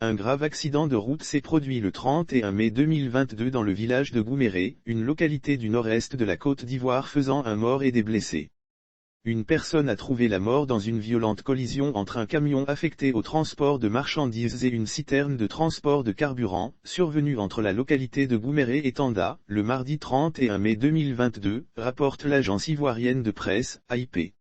Un grave accident de route s'est produit le 31 mai 2022 dans le village de Gouméré, une localité du nord-est de la Côte d'Ivoire, faisant un mort et des blessés. Une personne a trouvé la mort dans une violente collision entre un camion affecté au transport de marchandises et une citerne de transport de carburant, survenue entre la localité de Gouméré et Tanda, le mardi 31 mai 2022, rapporte l'agence ivoirienne de presse, AIP.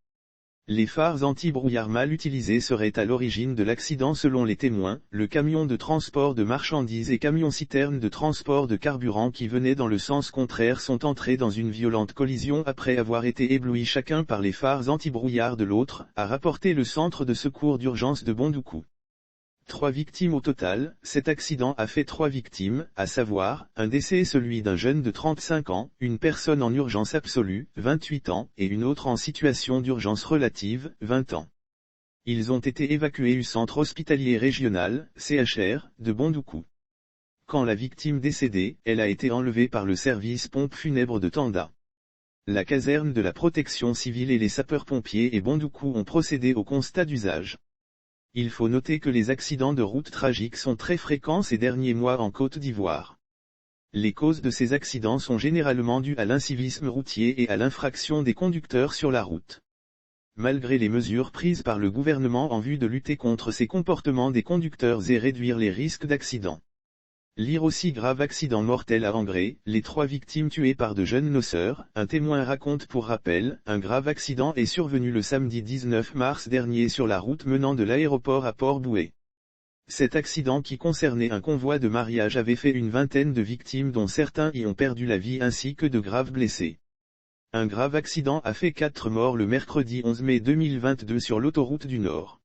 Les phares anti-brouillard mal utilisés seraient à l'origine de l'accident selon les témoins. Le camion de transport de marchandises et camion-citerne de transport de carburant qui venaient dans le sens contraire sont entrés dans une violente collision après avoir été éblouis chacun par les phares anti-brouillard de l'autre, a rapporté le centre de secours d'urgence de Bondoukou. 3 victimes au total. Cet accident a fait 3 victimes, à savoir, un décès, celui d'un jeune de 35 ans, une personne en urgence absolue, 28 ans, et une autre en situation d'urgence relative, 20 ans. Ils ont été évacués du centre hospitalier régional, CHR, de Bondoukou. Quand la victime décédée, elle a été enlevée par le service pompe funèbre de Tanda. La caserne de la protection civile et les sapeurs-pompiers et Bondoukou ont procédé au constat d'usage. Il faut noter que les accidents de route tragiques sont très fréquents ces derniers mois en Côte d'Ivoire. Les causes de ces accidents sont généralement dues à l'incivisme routier et à l'infraction des conducteurs sur la route. Malgré les mesures prises par le gouvernement en vue de lutter contre ces comportements des conducteurs et réduire les risques d'accidents. Lire aussi: grave accident mortel à Angré, les 3 victimes tuées par de jeunes noceurs. Un témoin raconte pour rappel: un grave accident est survenu le samedi 19 mars dernier sur la route menant de l'aéroport à Port-Bouët. Cet accident, qui concernait un convoi de mariage, avait fait une vingtaine de victimes dont certains y ont perdu la vie ainsi que de graves blessés. Un grave accident a fait 4 morts le mercredi 11 mai 2022 sur l'autoroute du Nord.